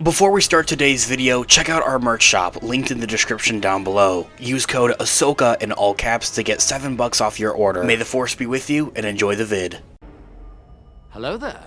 Before we start today's video, check out our merch shop, linked in the description down below. Use code AHSOKA in all caps to get $7 off your order. May the force be with you, and enjoy the vid. Hello there.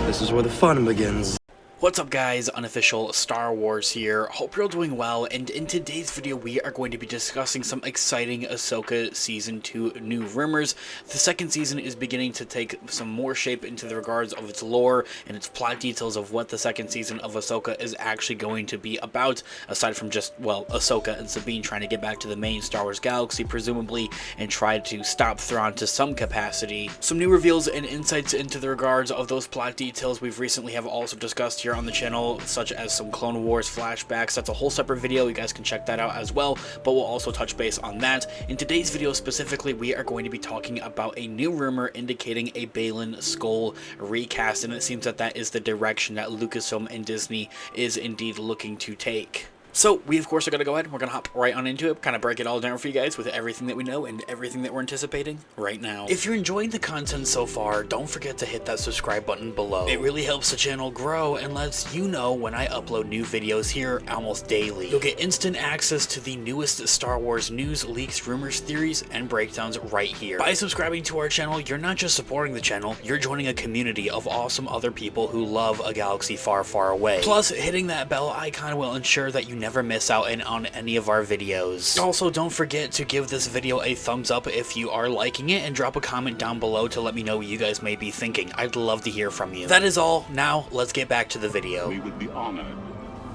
This is where the fun begins. What's up guys, Unofficial Star Wars here. Hope you're all doing well, and in today's video we are going to be discussing some exciting AHSOKA Season 2 new rumors. The second season is beginning to take some more shape into the regards of its lore and its plot details of what the second season of AHSOKA is actually going to be about, aside from just, well, AHSOKA and Sabine trying to get back to the main Star Wars galaxy, presumably, and try to stop Thrawn to some capacity. Some new reveals and insights into the regards of those plot details we've recently have also discussed here on the channel, such as some Clone Wars flashbacks. That's a whole separate video, you guys can check that out as well, but we'll also touch base on that. In today's video specifically, we are going to be talking about a new rumor indicating a Balen Skull recast, and it seems that that is the direction that Lucasfilm and Disney is indeed looking to take. So, we of course are going to go ahead and we're going to hop right on into it, kind of break it all down for you guys with everything that we know and everything that we're anticipating right now. If you're enjoying the content so far, don't forget to hit that subscribe button below. It really helps the channel grow and lets you know when I upload new videos here almost daily. You'll get instant access to the newest Star Wars news, leaks, rumors, theories, and breakdowns right here. By subscribing to our channel, you're not just supporting the channel, you're joining a community of awesome other people who love a galaxy far, far away. Plus, hitting that bell icon will ensure that you never miss out on any of our videos. Also, don't forget to give this video a thumbs up if you are liking it, and drop a comment down below to let me know what you guys may be thinking. I'd love to hear from you. That is all. Now, let's get back to the video. We would be honored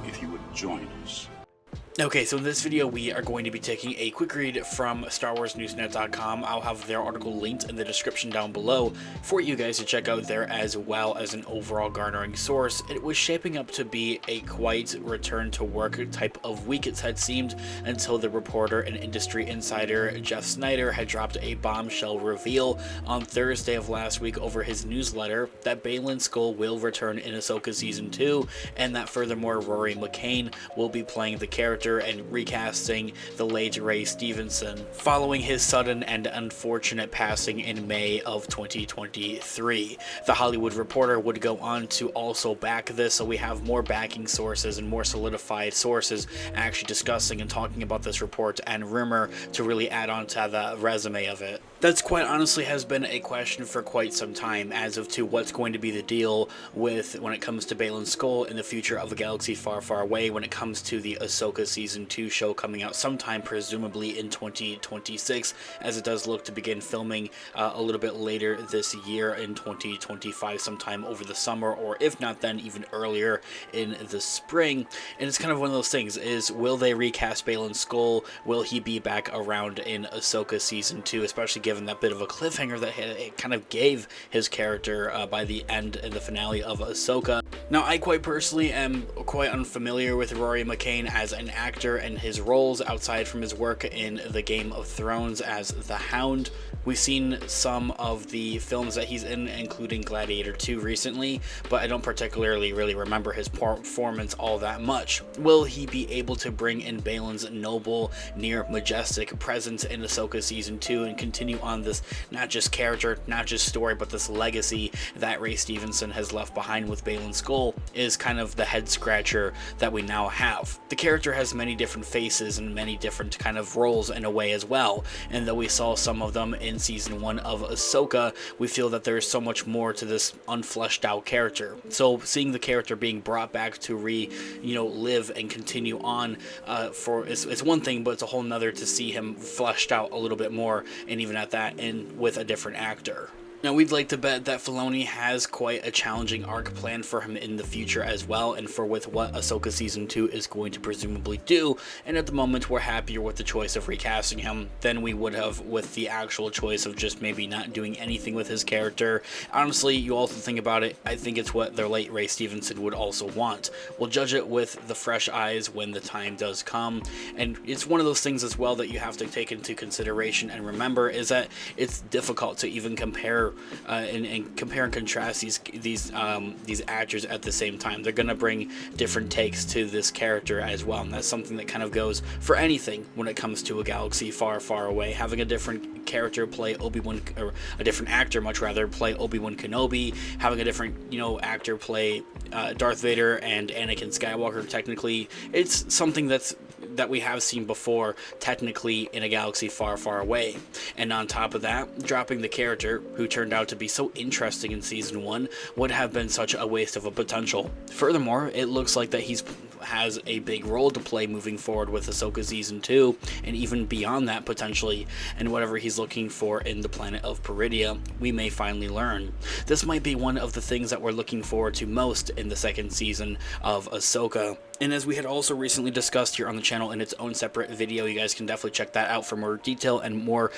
if you would join us. Okay, so in this video we are going to be taking a quick read from StarWarsNewsNet.com. I'll have their article linked in the description down below for you guys to check out there, as well as an overall garnering source. It was shaping up to be a quite return to work type of week, it had seemed, until the reporter and industry insider Jeff Snyder had dropped a bombshell reveal on Thursday of last week over his newsletter that Balen Skull will return in AHSOKA Season 2, and that furthermore Rory McCann will be playing the character and recasting the late Ray Stevenson, following his sudden and unfortunate passing in May of 2023. The Hollywood Reporter would go on to also back this, so we have more backing sources and more solidified sources actually discussing and talking about this report and rumor to really add on to the resume of it. That's quite honestly has been a question for quite some time as of to what's going to be the deal with when it comes to Balen Skull in the future of a galaxy far, far away, when it comes to the AHSOKA Season 2 show coming out sometime presumably in 2026, as it does look to begin filming a little bit later this year in 2025, sometime over the summer, or if not then even earlier in the spring. And it's kind of one of those things, is will they recast Balen Skull? Will he be back around in AHSOKA Season 2, especially given that bit of a cliffhanger that it kind of gave his character by the end and the finale of AHSOKA. Now, I quite personally am quite unfamiliar with Rory McCann as an actor and his roles outside from his work in the Game of Thrones as the Hound. We've seen some of the films that he's in, including Gladiator 2 recently, but I don't particularly really remember his performance all that much. Will he be able to bring in Balen's noble, near majestic presence in AHSOKA Season 2 and continue on this not just character, not just story, but this legacy that Ray Stevenson has left behind with Balen Skull, is kind of the head scratcher that we now have. The character has many different faces and many different kind of roles in a way as well, and though we saw some of them in Season 1 of AHSOKA, we feel that there is so much more to this unfleshed out character. So seeing the character being brought back to live and continue on for it's one thing, but it's a whole nother to see him fleshed out a little bit more, and even at that, and with a different actor. Now, we'd like to bet that Filoni has quite a challenging arc planned for him in the future as well, and for with what AHSOKA Season 2 is going to presumably do, and at the moment we're happier with the choice of recasting him than we would have with the actual choice of just maybe not doing anything with his character. Honestly, you also think about it, I think it's what their late Ray Stevenson would also want. We'll judge it with the fresh eyes when the time does come, and it's one of those things as well that you have to take into consideration and remember, is that it's difficult to even compare compare and compare and contrast these actors at the same time. They're gonna bring different takes to this character as well, and that's something that kind of goes for anything when it comes to a galaxy far, far away. Having a different character play Obi-Wan, or a different actor, much rather, play Obi-Wan Kenobi, having a different, actor play Darth Vader and Anakin Skywalker. Technically, it's something that we have seen before, technically, in a galaxy far, far away. And on top of that, dropping the character who turned out to be so interesting in season 1 would have been such a waste of a potential. Furthermore, it looks like that has a big role to play moving forward with Ahsoka season 2, and even beyond that potentially, and whatever he's looking for in the planet of Peridia, we may finally learn. This might be one of the things that we're looking forward to most in the second season of Ahsoka. And as we had also recently discussed here on the channel in its own separate video, you guys can definitely check that out for more detail and more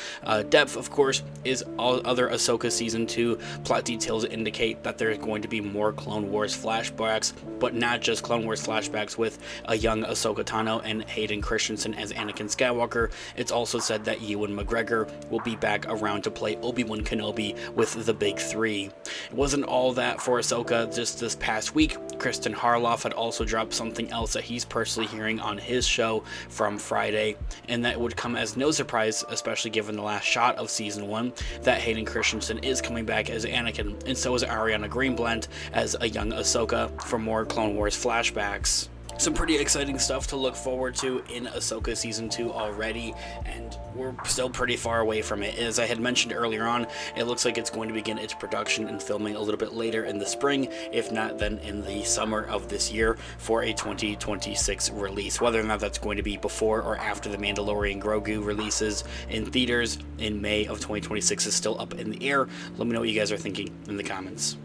depth, of course, is all other Ahsoka Season 2 plot details indicate that there's going to be more Clone Wars flashbacks, but not just Clone Wars flashbacks with a young Ahsoka Tano and Hayden Christensen as Anakin Skywalker. It's also said that Ewan McGregor will be back around to play Obi-Wan Kenobi with the Big Three. It wasn't all that for Ahsoka. Just this past week, Kristen Harloff had also dropped something else that he's personally hearing on his show from Friday, and that would come as no surprise, especially given the last shot of season 1, that Hayden Christensen is coming back as Anakin, and so is Ariana Greenblatt as a young Ahsoka for more Clone Wars flashbacks. Some pretty exciting stuff to look forward to in Ahsoka Season 2 already, and we're still pretty far away from it. As I had mentioned earlier on, it looks like it's going to begin its production and filming a little bit later in the spring, if not then in the summer of this year, for a 2026 release. Whether or not that's going to be before or after The Mandalorian Grogu releases in theaters in May of 2026 is still up in the air. Let me know what you guys are thinking in the comments.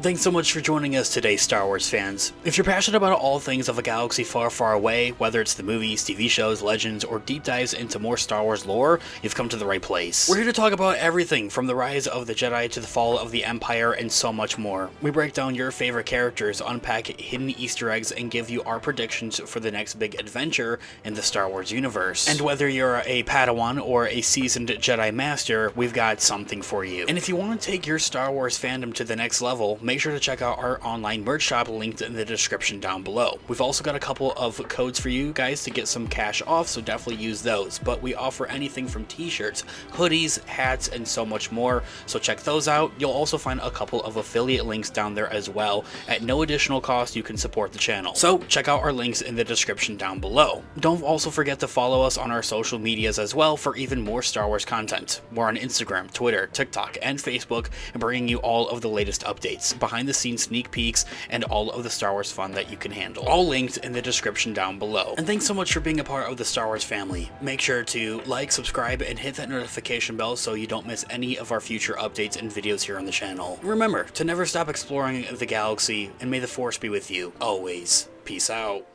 Thanks so much for joining us today, Star Wars fans. If you're passionate about all things of a galaxy far, far away, whether it's the movies, TV shows, legends, or deep dives into more Star Wars lore, you've come to the right place. We're here to talk about everything from the rise of the Jedi to the fall of the Empire and so much more. We break down your favorite characters, unpack hidden Easter eggs, and give you our predictions for the next big adventure in the Star Wars universe. And whether you're a Padawan or a seasoned Jedi Master, we've got something for you. And if you want to take your Star Wars fandom to the next level, make sure to check out our online merch shop linked in the description down below. We've also got a couple of codes for you guys to get some cash off, so definitely use those. But we offer anything from t-shirts, hoodies, hats, and so much more, so check those out. You'll also find a couple of affiliate links down there as well. At no additional cost, you can support the channel. So check out our links in the description down below. Don't also forget to follow us on our social medias as well for even more Star Wars content. We're on Instagram, Twitter, TikTok, and Facebook, and bringing you all of the latest updates, behind the scenes sneak peeks, and all of the Star Wars fun that you can handle. All linked in the description down below. And thanks so much for being a part of the Star Wars family. Make sure to like, subscribe, and hit that notification bell so you don't miss any of our future updates and videos here on the channel. Remember to never stop exploring the galaxy, and may the Force be with you always. Peace out.